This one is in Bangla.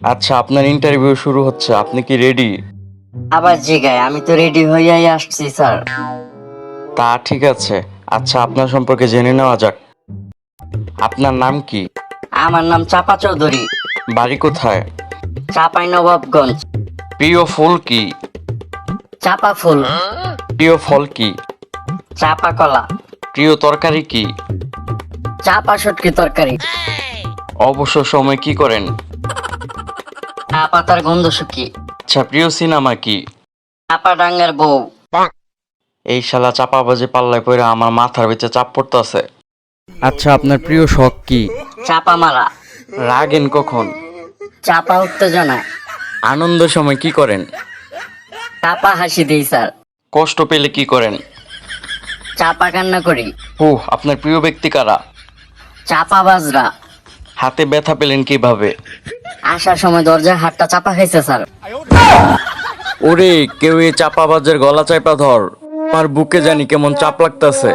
আচ্ছা, আপনার ইন্টারভিউ শুরু হচ্ছে, আপনি কি রেডি? আবার জিগায়, আমি তো রেডি হইয়াই আসছি স্যার। তা ঠিক আছে। আচ্ছা, আপনার সম্পর্কে জেনে নেওয়া যাক। আপনার নাম কি? আমার নাম চাপা চৌধুরী। বাড়ি কোথায়? চাপাই নবাবগঞ্জ। প্রিয় ফুল কি? চাপা ফুল। প্রিয় ফল কি? চাপা কলা। প্রিয় তরকারি কি? চাপা শুটকি তরকারি। অবসর সময় কি করেন? চা পাতার গন্ধ শুকি। আচ্ছা, প্রিয় সিনেমা কি? চাপা ডাঙ্গার বউ। এই শালা চাপাবাজি পাল্লায় পড়ে আমার মাথার ভিতরে চাপ পড়তেছে। আচ্ছা, আপনার প্রিয় শখ কি? চাপা মারা। রাগেন কখন? চাপা উত্তেজনায়। আনন্দের সময় কি করেন? চাপা হাসি দিই স্যার। কষ্ট পেলে কি করেন? চাপা কান্না করি। আপনার প্রিয় ব্যক্তি কারা? চাপা বাজরা। হাতে ব্যথা পেলেন কিভাবে? আসার সময় দরজায় হাতটা চাপা খাইছে স্যার। ওরে, কেউ এই চাপাবাজের গলা চাপা ধর, আমার বুকে জানি কেমন চাপ লাগতাছে।